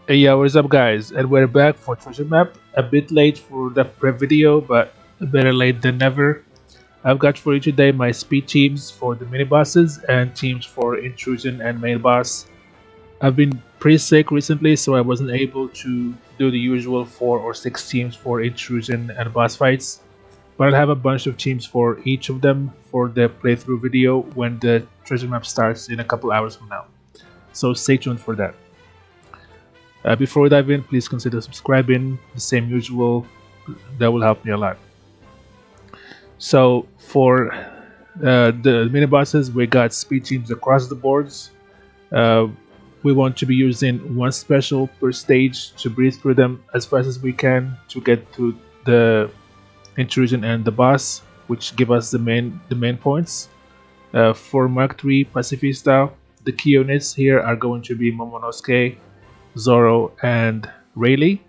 Hey, yeah, what's up, guys? And we're back for treasure map. A bit late for the prep video, but better late than never. I've got for you today my speed teams for the mini bosses and teams for intrusion and main boss. I've been pretty sick recently, so I wasn't able to do the usual 4 or 6 teams for intrusion and boss fights. But I'll have a bunch of teams for each of them for the playthrough video when the treasure map starts in a couple hours from now. So stay tuned for that. Before we dive in, please consider subscribing, the same usual, that will help me a lot. So for the mini bosses, we got speed teams across the boards. We want to be using one special per stage to breeze through them as fast as we can to get to the intrusion and the boss, which give us the main points. For Mark III Pacifista, the key units here are going to be Momonosuke, Zoro, and Rayleigh.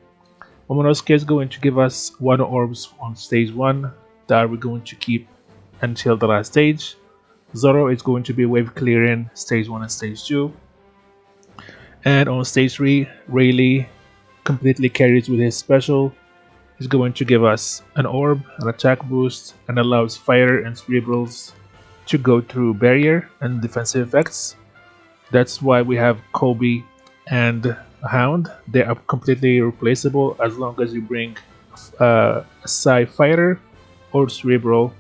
Momonosuke is going to give us 1 orbs on stage 1 that we're going to keep until the last stage. Zoro is going to be wave clearing stage 1 and stage 2. And on stage 3, Rayleigh completely carries with his special. He's going to give us an orb, an attack boost, and allows fire and cerebrals to go through barrier and defensive effects. That's why we have Kobe and Hound. They are completely replaceable as long as you bring a Psy Fighter or Cerebral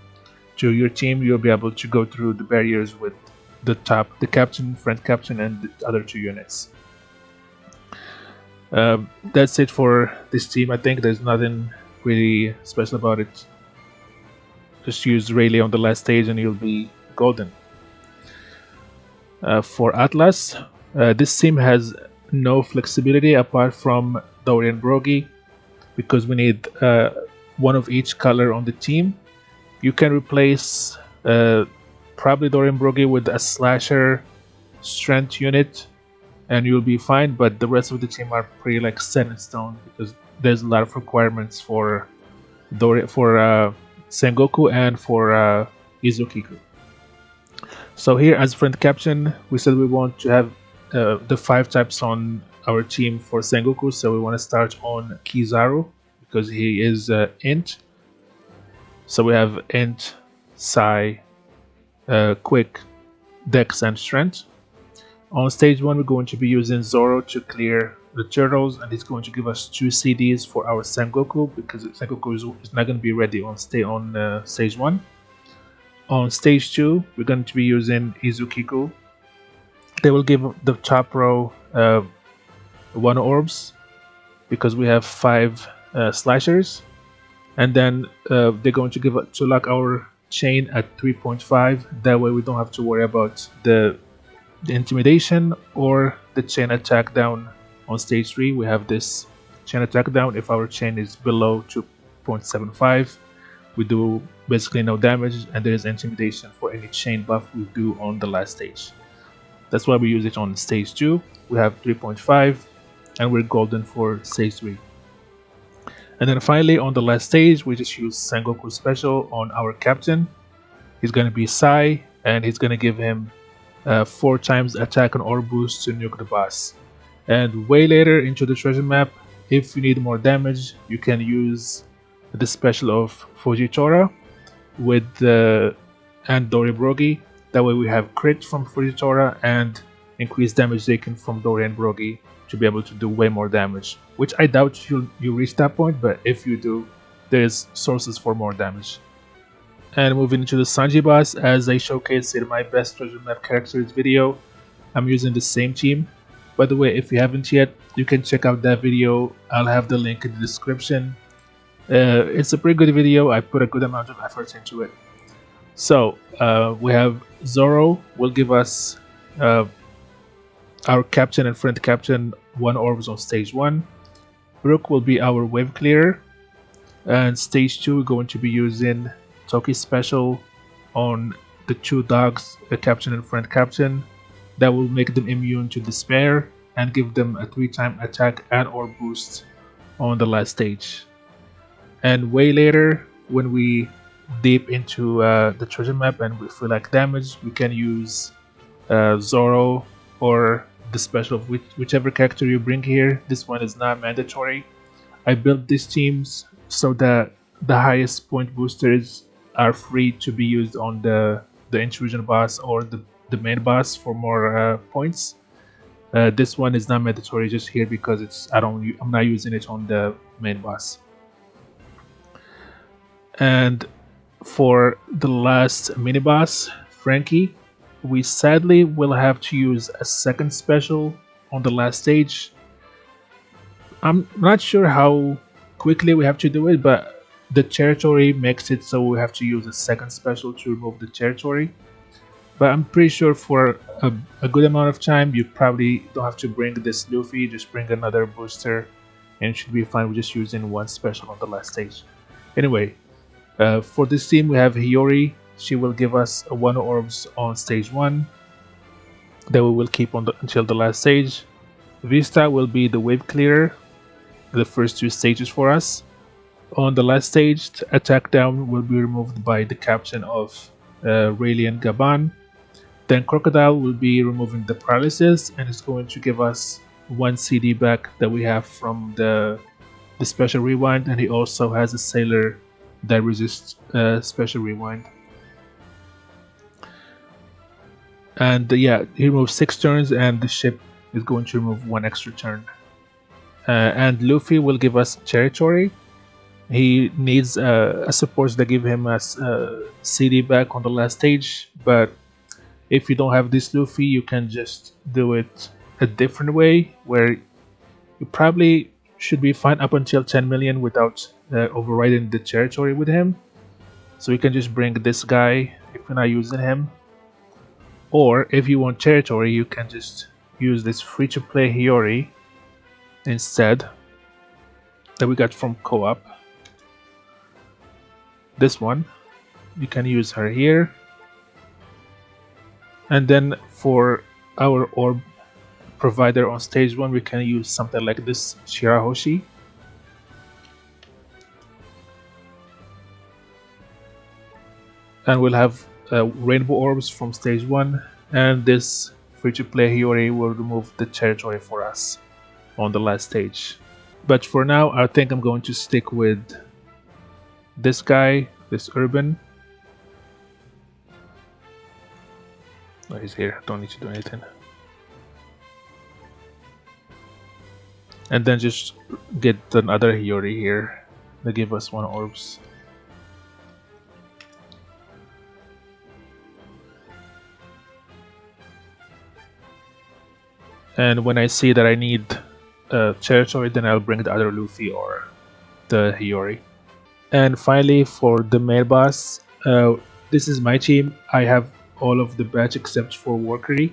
to your team. You'll be able to go through the barriers with the captain, front captain, and the other 2 units. That's it for this team. I think there's nothing really special about it. Just use Rayleigh on the last stage and you'll be golden. For Atlas, this team has no flexibility apart from Dorian Brogy, because we need one of each color on the team. You can replace probably Dorian Brogy with a slasher strength unit and you'll be fine, but the rest of the team are pretty like set in stone because there's a lot of requirements for Sengoku and for Izukiku. So here as front caption, we said we want to have the 5 types on our team for Sengoku, so we want to start on Kizaru because he is int. So we have int, Psi, quick, dex, and strength. On stage 1, we're going to be using Zoro to clear the turtles, and he's going to give us 2 CDs for our Sengoku because Sengoku is not going to be ready on stage 1. On stage 2, we're going to be using Izukiku. They will give the top row 1 orbs because we have 5 slashers, and then they're going to lock our chain at 3.5. That way we don't have to worry about the intimidation or the chain attack down on stage 3. We have this chain attack down if our chain is below 2.75. We do basically no damage, and there is intimidation for any chain buff we do on the last stage. That's why we use it on stage 2. We have 3.5 and we're golden for stage 3. And then finally on the last stage, we just use Sengoku special on our captain. He's going to be Psy, and he's going to give him 4 times attack and orb boost to nuke the boss. And way later into the treasure map, if you need more damage, you can use the special of Fujitora with and Dorian Brogy. That way we have crit from Fujitora and increased damage taken from Dorian Brogy to be able to do way more damage, which I doubt you reach that point, but if you do, there's sources for more damage. And moving into the Sanji boss, as I showcased in my best treasure map characters video, I'm using the same team. By the way, if you haven't yet, you can check out that video. I'll have the link in the description. It's a pretty good video. I put a good amount of effort into it. So we have Zoro will give us our captain and front captain 1 orbs on stage 1. Brook will be our wave clearer, and stage 2 we're going to be using Toki special on the 2 dogs, the captain and front captain. That will make them immune to despair and give them a 3-time attack and orb boost on the last stage. And way later, when we deep into the treasure map and we feel like damage, we can use Zoro or the special of whichever character you bring here. This one is not mandatory. I built these teams so that the highest point boosters are free to be used on the intrusion boss or the main boss for more points. This one is not mandatory just here because I'm not using it on the main boss. And for the last mini boss, Frankie, we sadly will have to use a second special on the last stage. I'm not sure how quickly we have to do it, but the territory makes it so we have to use a second special to remove the territory. But I'm pretty sure for a good amount of time, you probably don't have to bring this Luffy, just bring another booster, and it should be fine with just using one special on the last stage. Anyway, for this team, we have Hiyori. She will give us 1 orbs on stage 1 that we will keep on until the last stage. Vista will be the wave clearer, the first 2 stages for us. On the last stage, attack down will be removed by the captain of Rayleigh and Gaban. Then Crocodile will be removing the paralysis, and it's going to give us 1 CD back that we have from the special rewind, and he also has a sailor that resists special rewind. And yeah, he removes 6 turns, and the ship is going to remove 1 extra turn. And Luffy will give us territory. He needs a support that give him a CD back on the last stage, but if you don't have this Luffy, you can just do it a different way, where you probably should be fine up until 10 million without overriding the territory with him. So you can just bring this guy if you're not using him. Or if you want territory, you can just use this free-to-play Hiyori instead that we got from co-op. This one, you can use her here. And then for our orb provider on stage 1, we can use something like this Shirahoshi. And we'll have rainbow orbs from stage 1, and this free-to-play Hiyori will remove the territory for us on the last stage. But for now, I think I'm going to stick with this guy, this Urban. Oh, he's here, don't need to do anything. And then just get another Hiyori here to give us 1 orbs. And when I see that I need territory, then I'll bring the other Luffy or the Hiyori. And finally, for the main boss, this is my team. I have all of the batch except for Workery.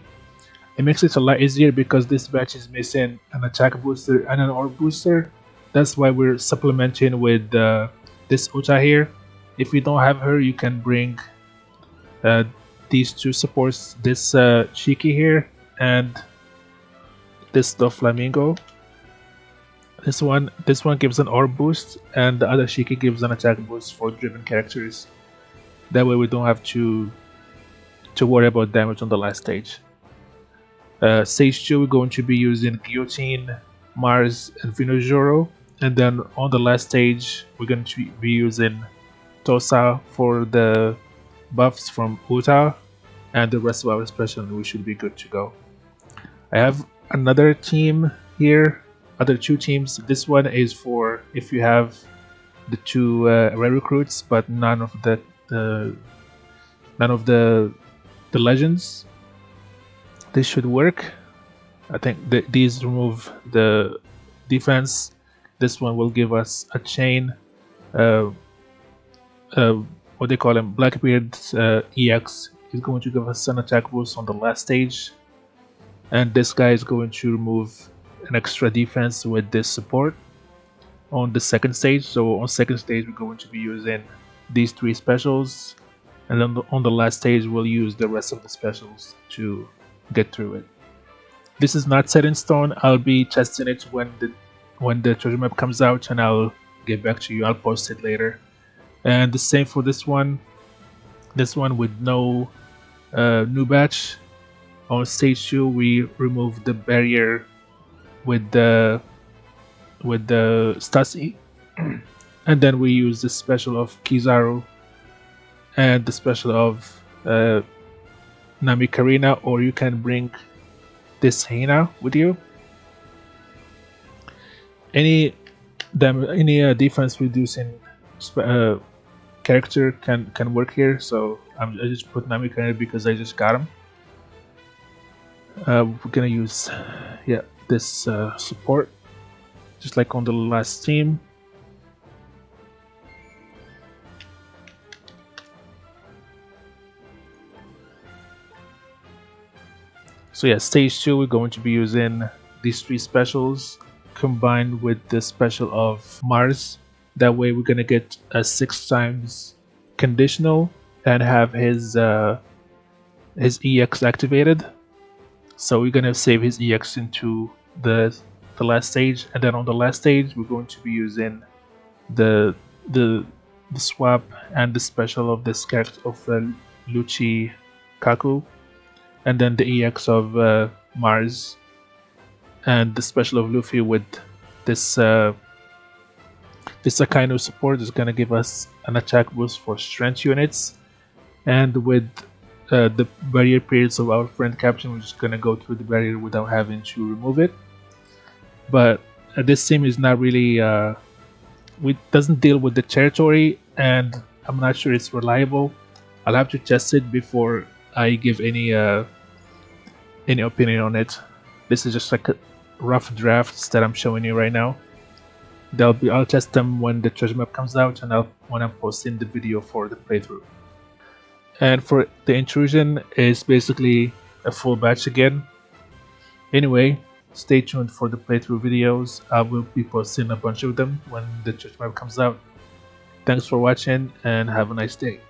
It makes it a lot easier because this batch is missing an attack booster and an orb booster. That's why we're supplementing with this Uta here. If you don't have her, you can bring these 2 supports, this Shiki here and this Doflamingo. This one gives an orb boost, and the other Shiki gives an attack boost for driven characters. That way we don't have to worry about damage on the last stage. Stage 2, we're going to be using Guillotine, Mars, and Vinojoro. And then on the last stage, we're going to be using Tosa for the buffs from Uta, and the rest of our special, and we should be good to go. I have another team here, other 2 teams. This one is for if you have the 2 rare recruits, but none of the legends. This should work. I think these remove the defense. This one will give us a chain. What they call him, Blackbeard's EX is going to give us an attack boost on the last stage. And this guy is going to remove an extra defense with this support on the second stage. So on second stage, we're going to be using these 3 specials. And then on the last stage, we'll use the rest of the specials to get through it. This is not set in stone. I'll be testing it when the treasure map comes out, and I'll get back to you. I'll post it later. And the same for this one. This one with no new batch. On stage 2, we remove the barrier with the Stasi, and then we use the special of Kizaru and the special of Nami Karina, or you can bring this Hina with you. Any defense reducing character can work here, so I just put Nami Karina because I just got him. We're gonna use this support just like on the last team. So yeah, stage 2 we're going to be using these 3 specials combined with the special of Mars. That way we're gonna get a 6 times conditional and have his EX activated. So we're gonna save his EX into the last stage, and then on the last stage we're going to be using the swap and the special of this character of Luchi Kaku, and then the EX of Mars, and the special of Luffy with this Akainu support is gonna give us an attack boost for strength units, and with the barrier periods of our friend captain, we're just gonna go through the barrier without having to remove it. But this team is not really doesn't deal with the territory, and I'm not sure it's reliable. I'll have to test it before I give any opinion on it. This is just like a rough drafts that I'm showing you right now. I'll test them when the treasure map comes out, and when I'm posting the video for the playthrough. And for the intrusion is basically a full batch again. Anyway, stay tuned for the playthrough videos. I will be posting a bunch of them when the treasure map comes out. Thanks for watching and have a nice day.